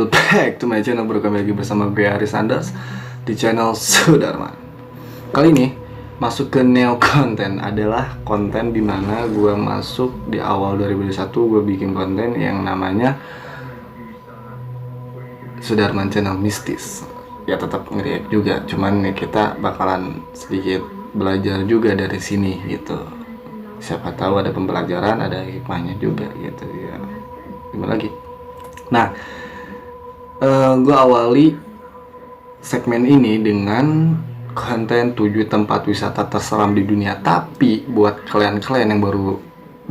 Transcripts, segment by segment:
welcome back to my channel. Kembali lagi bersama gue Aris Anders di channel Sudarman. Kali ini masuk ke neo konten adalah konten dimana gue masuk di awal 2021. Gue bikin konten yang namanya Sudarman Channel Mistis. Ya tetap nge-react juga, cuman ya kita bakalan sedikit belajar juga dari sini gitu. Siapa tahu ada pembelajaran, ada hikmahnya juga gitu ya. Gimana lagi? Nah, gue awali segmen ini dengan konten 7 tempat wisata terseram di dunia. Tapi buat kalian-kalian yang baru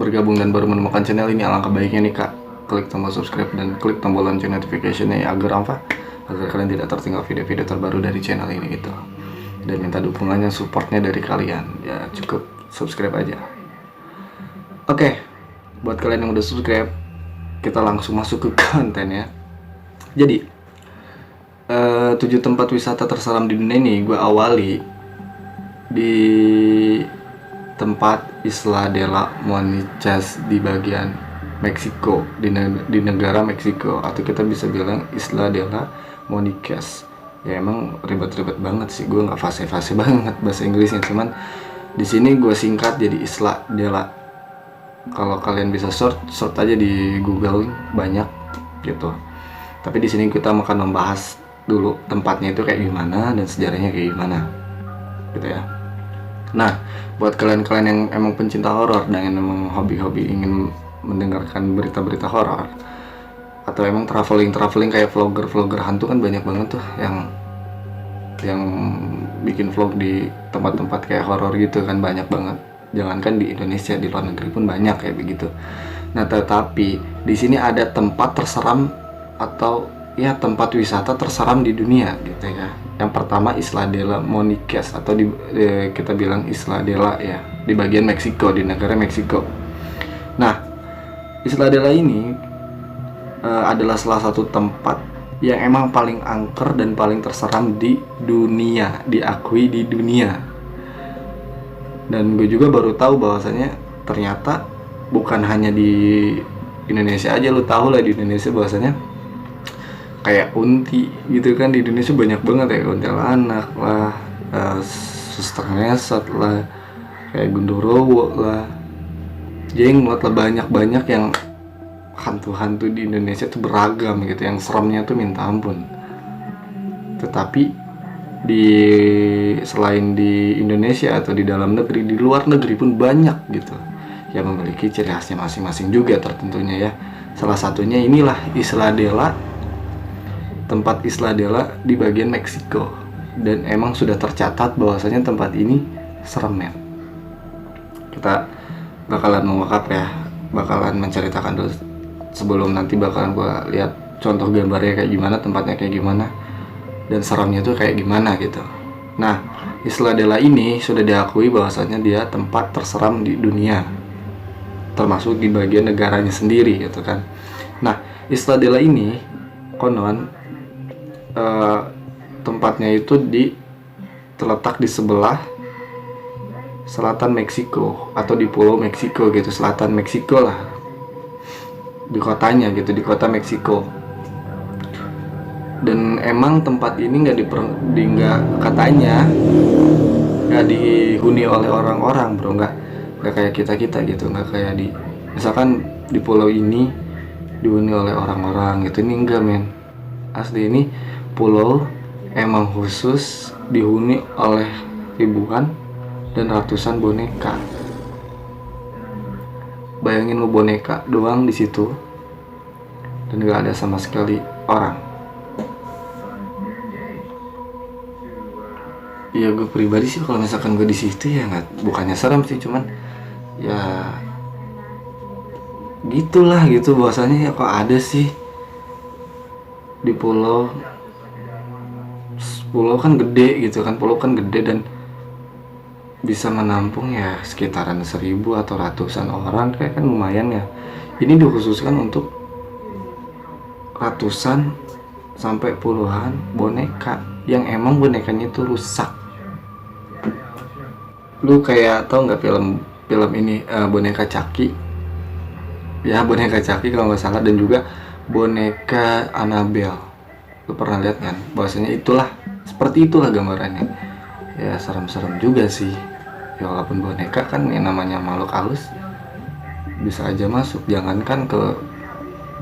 bergabung dan baru menemukan channel ini, alangkah baiknya nih kak, klik tombol subscribe dan klik tombol lonceng notification-nya ya, agar kalian tidak tertinggal video-video terbaru dari channel ini gitu. Dan minta dukungannya, supportnya dari kalian. Ya cukup subscribe aja. Oke, buat kalian yang udah subscribe, kita langsung masuk ke konten ya. Jadi 7 tempat wisata terseram di dunia ini gue awali di tempat Isla de la Moniches di bagian Meksiko, di negara Meksiko, atau kita bisa bilang Isla de la Moniches. Ya emang ribet-ribet banget sih, gue nggak fase-fase banget bahasa Inggrisnya, cuman di sini gue singkat jadi Isla de la. Kalau kalian bisa search aja di Google, banyak gitu. Tapi di sini kita akan membahas dulu tempatnya itu kayak gimana dan sejarahnya kayak gimana, gitu ya. Nah, buat kalian-kalian yang emang pencinta horor dan yang emang hobi-hobi ingin mendengarkan berita-berita horor, atau emang traveling kayak vlogger hantu kan banyak banget tuh yang bikin vlog di tempat-tempat kayak horor gitu kan, banyak banget. Jangankan di Indonesia, di luar negeri pun banyak kayak begitu. Nah, tetapi di sini ada tempat terseram atau ya tempat wisata terseram di dunia gitu ya. Yang pertama Isla de la Moniches, atau kita bilang Isla de la ya, di bagian Meksiko, di negara Meksiko. Nah, Isla de la ini adalah salah satu tempat yang emang paling angker dan paling terseram di dunia, diakui di dunia. Dan gue juga baru tahu bahwasanya ternyata bukan hanya di Indonesia aja. Lu tahu lah di Indonesia bahwasanya kayak unti gitu kan, di Indonesia banyak banget ya, kuntilanak lah, suster ngesot lah, kayak gundurwo lah, jenglot lah, banyak yang hantu-hantu di Indonesia tuh beragam gitu, yang seremnya tuh minta ampun. Tetapi selain di Indonesia atau di dalam negeri, di luar negeri pun banyak gitu yang memiliki ciri khasnya masing-masing juga tertentunya ya. Salah satunya inilah Isla de la, tempat Isla de la di bagian Meksiko. Dan emang sudah tercatat bahwasanya tempat ini serem men. Kita bakalan mengungkap ya, bakalan menceritakan dulu sebelum nanti bakalan gua lihat contoh gambarnya kayak gimana, tempatnya kayak gimana, dan seramnya tuh kayak gimana gitu. Nah, Isla de la ini sudah diakui bahwasanya dia tempat terseram di dunia, termasuk di bagian negaranya sendiri gitu kan. Nah, Isla de la ini konon tempatnya itu terletak di sebelah selatan Meksiko, atau di pulau Meksiko gitu, selatan Meksiko lah, di kotanya gitu, di kota Meksiko. Dan emang tempat ini katanya nggak dihuni oleh orang-orang bro, nggak kayak kita gitu, nggak kayak misalkan di pulau ini dihuni oleh orang-orang gitu. Ini enggak men, asli ini pulau emang khusus dihuni oleh ribuan dan ratusan boneka. Bayangin lu, boneka doang di situ dan nggak ada sama sekali orang. Ya gue pribadi sih kalau misalkan gue di situ ya bukannya serem sih, cuman ya gitulah gitu bahwasanya, ya kok ada sih di pulau kan gede gitu kan, pulau kan gede dan bisa menampung ya sekitaran 1000 atau ratusan orang, kayak kan lumayan ya. Ini dikhususkan untuk ratusan sampai puluhan boneka yang emang bonekanya itu rusak. Lu kayak tau nggak film ini boneka Chucky ya, boneka Chucky kalau nggak salah, dan juga boneka Annabelle. Lu pernah lihat kan? Bahwasanya itulah, seperti itulah gambarannya. Ya serem-serem juga sih. Ya walaupun boneka kan yang namanya makhluk halus bisa aja masuk, jangankan ke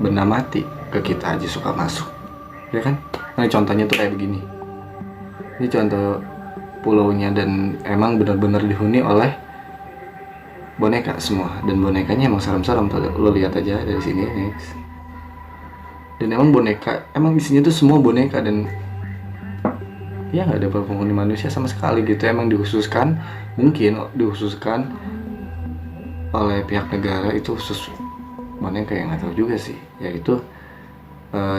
benda mati, ke kita aja suka masuk, ya kan? Nah contohnya tuh kayak begini. Ini contoh pulaunya, dan emang benar-benar dihuni oleh boneka semua, dan bonekanya emang serem-serem tuh. Lo lihat aja dari sini, next. Dan emang boneka, emang isinya tuh semua boneka, dan ya nggak ada penghuni manusia sama sekali gitu. Emang dihususkan, mungkin dihususkan oleh pihak negara itu khusus boneka, yang nggak tahu juga sih. Yaitu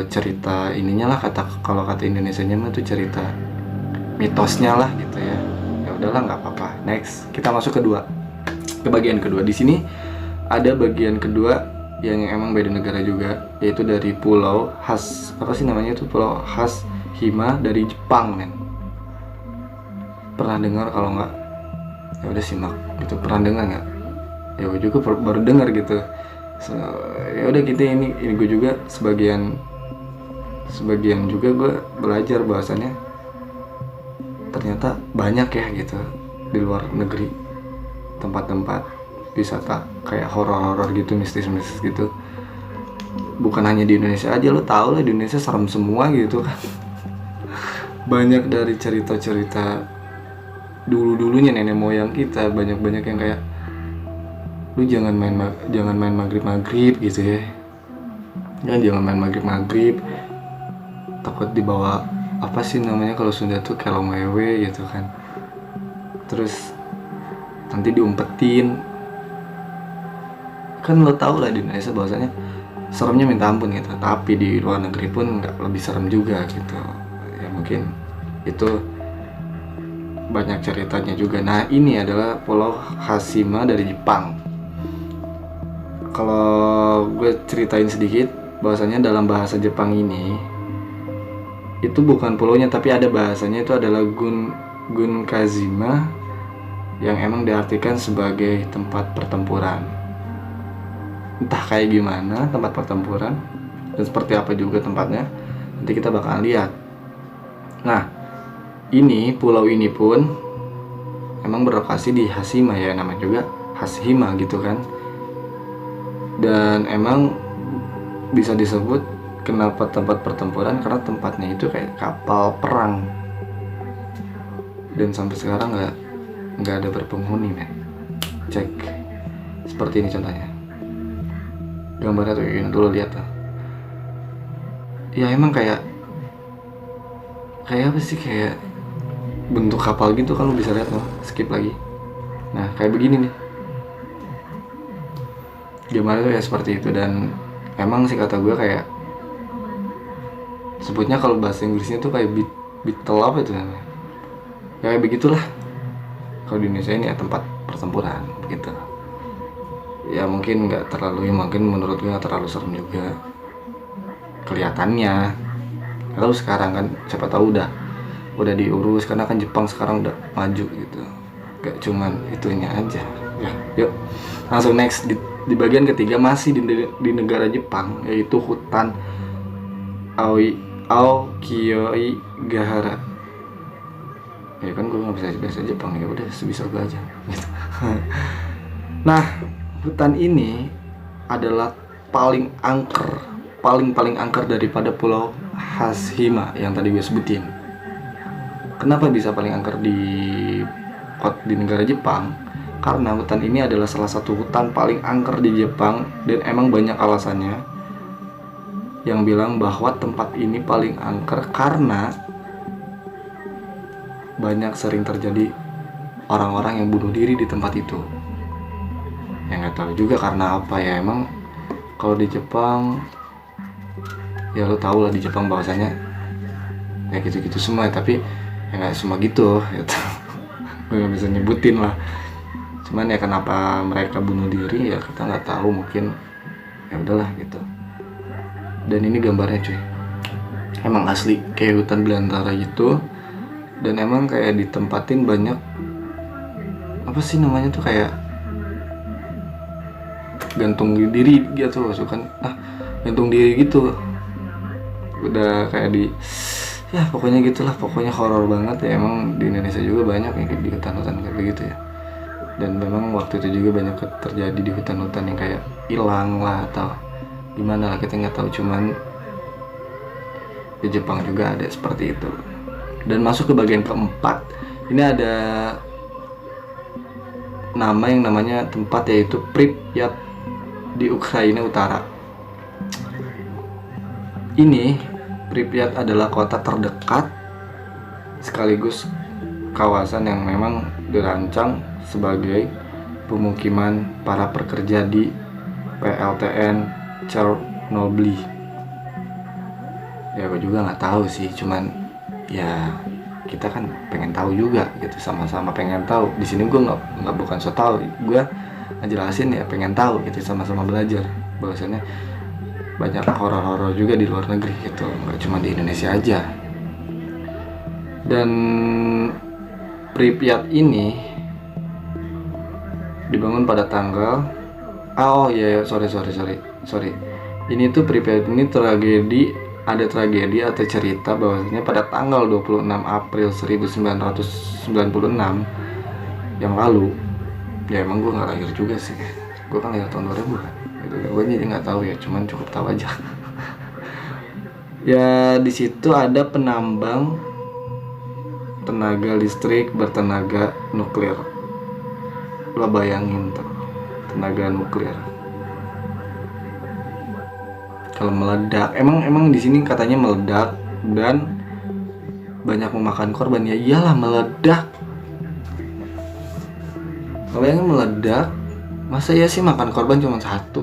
cerita ininya lah, kalau kata Indonesianya mah tuh cerita mitosnya lah gitu ya. Ya udahlah, nggak apa-apa. Next, kita masuk ke bagian kedua. Di sini ada bagian kedua yang emang beda negara juga, yaitu dari pulau khas, apa sih namanya itu, pulau khas Hima dari Jepang, men. Pernah dengar? Kalau nggak ya udah simak gitu. Pernah dengar nggak? Ya gue juga baru dengar gitu. So, ya udah gitu, ini gue juga sebagian juga gue belajar bahasanya ternyata banyak ya gitu di luar negeri tempat-tempat wisata kayak horor-horor gitu, mistis-mistis gitu. Bukan hanya di Indonesia aja, lo tau lah di Indonesia serem semua gitu kan. Banyak dari cerita-cerita dulu-dulunya nenek moyang kita, banyak yang kayak lu jangan main maghrib gitu ya. Jangan main maghrib, takut dibawa apa sih namanya kalau Sunda tuh kelongwewe gitu kan. Terus nanti diumpetin. Kan lo tau lah di Indonesia bahwasanya seremnya minta ampun gitu. Tapi di luar negeri pun nggak lebih serem juga gitu. Ya mungkin itu banyak ceritanya juga. Nah ini adalah Pulau Hashima dari Jepang. Kalau gue ceritain sedikit, bahwasanya dalam bahasa Jepang ini itu bukan pulaunya, tapi ada bahasanya itu adalah Gunkazima, yang emang diartikan sebagai tempat pertempuran. Entah kayak gimana tempat pertempuran dan seperti apa juga tempatnya, nanti kita bakalan lihat. Nah ini pulau ini pun emang berlokasi di Hashima, ya namanya juga Hashima gitu kan. Dan emang bisa disebut kenapa tempat pertempuran, karena tempatnya itu kayak kapal perang, dan sampai sekarang nggak ada berpenghuni, men. Cek seperti ini contohnya, gambarnya tuh ini dulu, lihat tuh. Ya emang kayak apa sih, kayak bentuk kapal gitu kan, lu bisa lihat loh. Skip lagi. Nah kayak begini nih, gimana tuh ya, seperti itu. Dan emang sih kata gue kayak sebutnya kalau bahasa Inggrisnya tuh kayak beetle apa itu namanya, kayak begitulah. Kalau di Indonesia ini ya tempat pertempuran begitu. Ya mungkin nggak terlalu, mungkin menurut gue nggak terlalu serem juga kelihatannya. Kalau sekarang kan siapa tahu udah diurus, karena kan Jepang sekarang udah maju gitu, gak cuman itunya aja ya. Yuk langsung next. Di bagian ketiga masih di negara Jepang, yaitu hutan Aokigahara. Ya kan gue nggak bisa bahasa Jepang, ya udah sebisa gue aja gitu. Nah hutan ini adalah paling angker daripada pulau Hashima yang tadi gue sebutin. Kenapa bisa paling angker di negara Jepang? Karena hutan ini adalah salah satu hutan paling angker di Jepang, dan emang banyak alasannya yang bilang bahwa tempat ini paling angker karena banyak sering terjadi orang-orang yang bunuh diri di tempat itu. Ya nggak tahu juga karena apa ya. Emang kalau di Jepang ya lo tau lah, di Jepang bahwasanya ya gitu-gitu semua, tapi ya nggak semua gitu gue nggak bisa nyebutin lah. Cuman ya kenapa mereka bunuh diri ya kita nggak tahu, mungkin ya udahlah gitu. Dan ini gambarnya cuy, emang asli kayak hutan belantara gitu. Dan emang kayak ditempatin banyak apa sih namanya tuh, kayak gantung diri gitu kan. Nah gantung diri gitu, udah kayak ya pokoknya gitulah, pokoknya horor banget ya. Emang di Indonesia juga banyak yang di hutan-hutan kayak begitu ya, dan memang waktu itu juga banyak terjadi di hutan-hutan yang kayak hilang lah atau gimana lah, kita nggak tahu. Cuman di Jepang juga ada seperti itu. Dan masuk ke bagian keempat, ini ada nama yang namanya tempat, yaitu Pripyat di Ukraina Utara. Ini Pripyat adalah kota terdekat sekaligus kawasan yang memang dirancang sebagai pemukiman para pekerja di PLTN Chernobyl. Ya gue juga nggak tahu sih, cuman ya kita kan pengen tahu juga gitu, sama-sama pengen tahu. Di sini gue nggak bukan so tahu, gue ngejelasin ya pengen tahu gitu, sama-sama belajar bahwasannya banyak horor-horor juga di luar negeri gitu, nggak cuma di Indonesia aja. Dan Pripyat ini dibangun pada tanggal sorry. Ini tuh Pripyat ini ada tragedi atau cerita bahwasanya pada tanggal 26 April 1996 yang lalu, ya emang gue nggak lahir juga sih, gue kan lahir tahun 2000 kan gitu, gue jadi nggak tahu ya, cuman cukup tahu aja. Ya di situ ada penambang tenaga listrik bertenaga nuklir. Lo bayangin tuh, tenaga nuklir kalau meledak, emang di sini katanya meledak dan banyak memakan korban. Ya iyalah, meledak. Kalau yang meledak, masa ya sih makan korban cuma satu?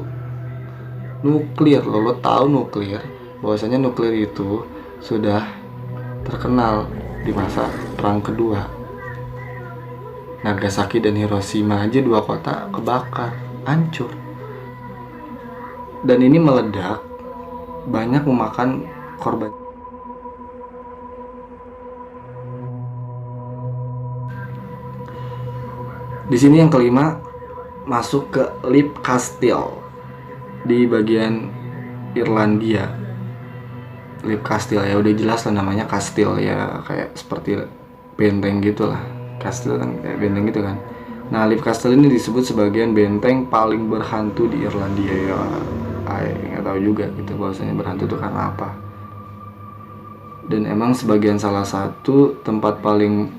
Nuklir, lo tahu nuklir, bahwasanya nuklir itu sudah terkenal di masa Perang Kedua. Nagasaki dan Hiroshima aja, dua kota kebakar, hancur. Dan ini meledak, banyak memakan korban. Di sini yang kelima, masuk ke Lip Castle di bagian Irlandia. Lip Castle ya udah jelas lah namanya, kastil ya, kayak seperti benteng gitulah. Kastil kan kayak benteng gitu kan. Nah, Lip Castle ini disebut sebagian benteng paling berhantu di Irlandia ya. Nggak tahu juga gitu bahwasanya berhantu itu karena apa. Dan emang sebagian salah satu tempat paling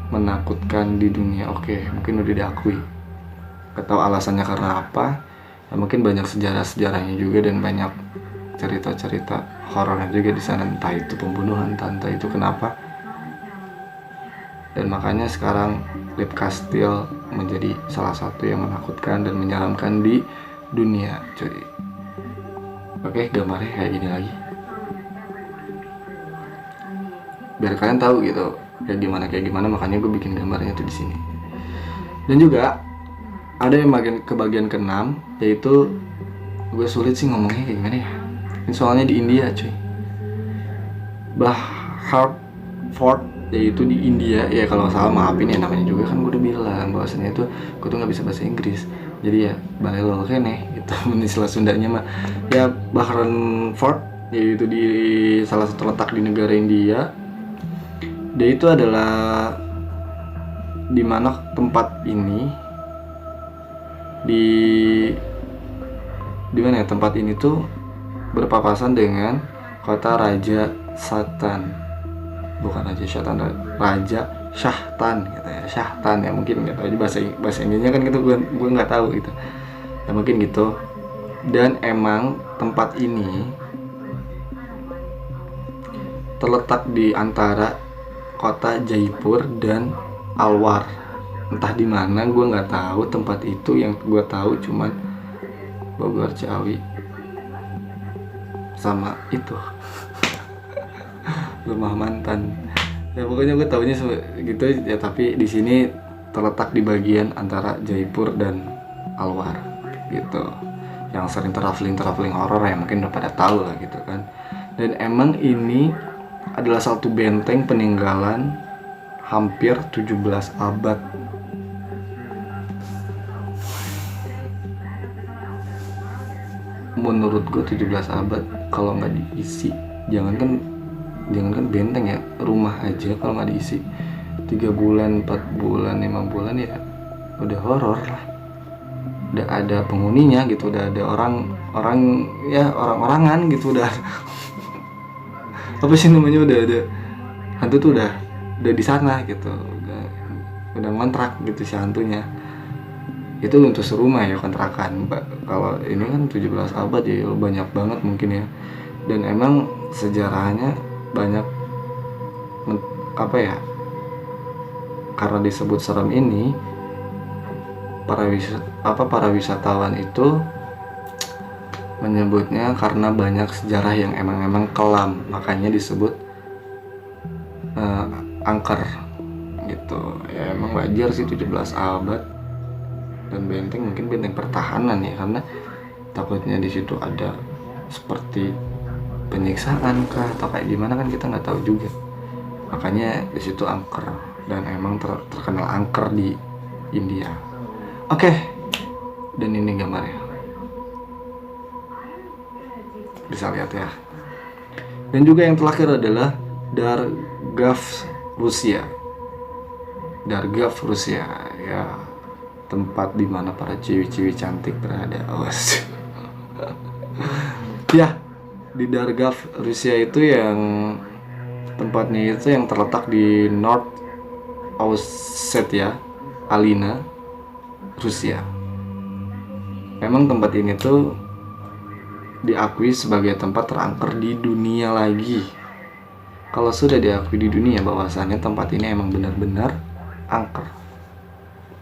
menakutkan di dunia. Oke, mungkin udah diakui. Nggak tahu alasannya karena apa. Ya, mungkin banyak sejarahnya juga dan banyak cerita-cerita horornya juga di sana. Entah itu pembunuhan, entah itu kenapa. Dan makanya sekarang Lip Castle menjadi salah satu yang menakutkan dan menyeramkan di dunia, cuy. Oke, gambarnya kayak gini lagi, biar kalian tahu gitu kayak gimana. Makanya gue bikin gambarnya tuh di sini. Dan juga ada yang bagian ke-6, yaitu gue sulit sih ngomongnya kayak gimana ya. Ini soalnya di India, cuy. Hertford, yaitu di India ya, kalau salah maafin ya, namanya juga kan gue udah bilang bahwasanya itu gue tuh nggak bisa bahasa Inggris, jadi ya balelo kene gitu. Istilah Sundanya mah ya Hertford, yaitu di salah satu letak di negara India. Dia itu adalah di mana tempat ini di mana ya, tempat ini tuh berpapasan dengan kota Raja Satan, bukan Raja Syatan, Raja Syahtan gitu ya, Syahtan ya, mungkin nggak tahu aja bahasa Inggrisnya kan gitu, gue nggak tahu gitu ya, mungkin gitu. Dan emang tempat ini terletak di antara kota Jaipur dan Alwar, entah di mana gue nggak tahu tempat itu. Yang gue tahu cuman Bogor, Ciawi, sama itu rumah mantan ya, pokoknya gue taunya gitu ya. Tapi di sini terletak di bagian antara Jaipur dan Alwar gitu, yang sering traveling horor ya mungkin udah pada tahu lah gitu kan. Dan emang ini adalah satu benteng peninggalan hampir 17 abad. menurut gue 17 abad kalau nggak diisi, jangankan benteng ya, rumah aja kalau nggak diisi 3 bulan, 4 bulan, 5 bulan ya udah horor lah. Udah ada penghuninya gitu, udah ada orang-orangan gitu, udah apa sih namanya, udah ada hantu tuh udah di sana gitu, udah ngontrak gitu si hantunya. Itu untuk serumah ya kontrakan. Kalau ini kan 17 abad ya banyak banget mungkin ya. Dan emang sejarahnya banyak apa ya, karena disebut serem ini, para wisatawan itu menyebutnya karena banyak sejarah yang emang kelam, makanya disebut angker gitu ya. Emang wajar sih 17 abad. Dan benteng mungkin benteng pertahanan ya, karena takutnya di situ ada seperti penyiksaan kah atau kayak gimana kan kita nggak tahu juga. Makanya di situ angker, dan emang terkenal angker di India. Oke. Dan ini gambarnya, bisa lihat ya. Dan juga yang terakhir adalah Dargav Rusia ya, tempat dimana para ciwi-ciwi cantik berada. Awas. Ya, di Dargav Rusia itu yang tempatnya itu yang terletak di North Ossetia, Alina, Rusia. Memang tempat ini tuh diakui sebagai tempat terangker di dunia lagi. Kalau sudah diakui di dunia bahwasannya tempat ini emang benar-benar angker.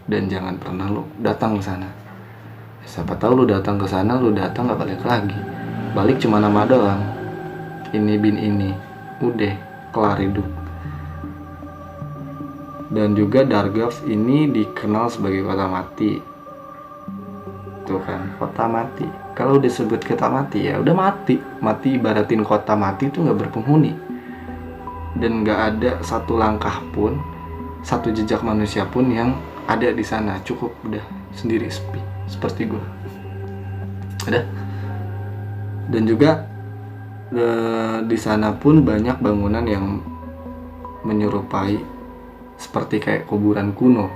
Dan jangan pernah lu datang ke sana. Siapa tahu lu datang ke sana, lu datang nggak balik lagi. Balik cuma nama doang. Ini bin ini, udah kelar hidup. Dan juga Dargav ini dikenal sebagai kota mati. Tuh kan, kota mati. Kalau udah sebut kota mati ya udah mati. Mati ibaratin kota mati itu nggak berpenghuni. Dan nggak ada satu langkah pun, satu jejak manusia pun yang ada di sana. Cukup udah sendiri, sepi seperti gue. Ada. Dan juga di sana pun banyak bangunan yang menyerupai seperti kayak kuburan kuno.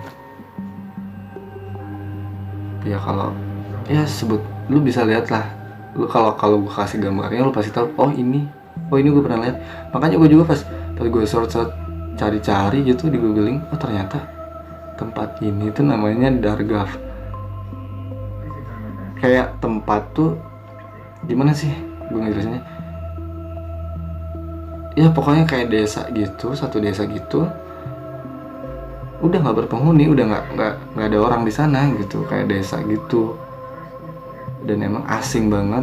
Ya kalau ya sebut, lu bisa lihat lah. Lu kalau gue kasih gambarnya lu pasti tahu. Oh ini gue pernah lihat. Makanya gue juga pas gue search cari-cari gitu di googling, oh ternyata tempat ini tuh namanya Dargav. Kayak tempat tuh gimana sih gue ngejelasinnya, ya pokoknya kayak desa gitu, satu desa gitu, udah nggak berpenghuni, udah nggak ada orang di sana gitu, kayak desa gitu. Dan emang asing banget,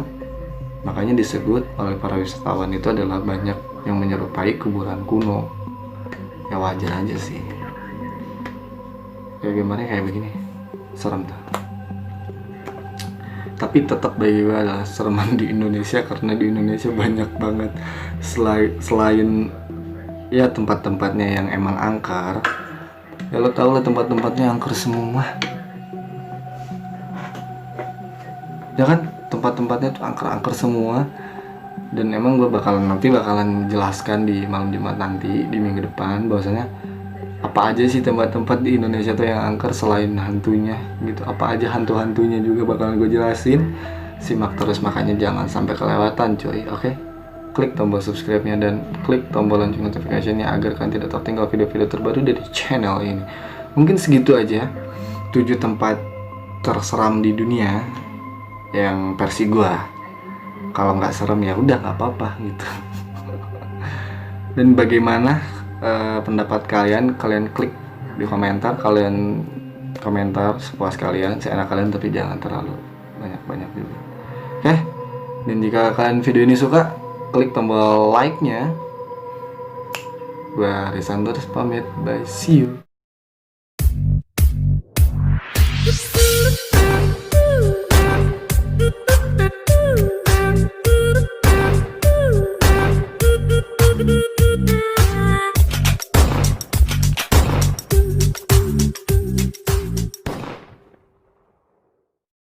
makanya disebut oleh para wisatawan itu adalah banyak yang menyerupai kuburan kuno. Ya wajar aja sih. Ya gimana kayak begini, serem tuh. Tapi tetap bagi gue adalah sereman di Indonesia, karena di Indonesia banyak banget selain ya tempat-tempatnya yang emang angker. Ya lo tau lah tempat-tempatnya angker semua. Ya kan, tempat-tempatnya tuh angker-angker semua. Dan emang gue bakalan jelaskan di malam Jumat nanti, di minggu depan, bahwasanya apa aja sih tempat-tempat di Indonesia tuh yang angker selain hantunya gitu. Apa aja hantu-hantunya juga bakalan gue jelasin. Simak terus, makanya jangan sampai kelewatan coy. Oke? Klik tombol subscribe-nya dan klik tombol lonceng notification-nya agar kalian tidak tertinggal video-video terbaru dari channel ini. Mungkin segitu aja 7 tempat terseram di dunia yang versi gue. Kalau nggak serem ya udah nggak apa-apa gitu. Dan bagaimana pendapat kalian? Kalian klik di komentar, kalian komentar sepuas kalian, seenak kalian, tapi jangan terlalu banyak juga. Oke? Dan jika kalian video ini suka, klik tombol like-nya. Gua Risanto pamit, bye, see you.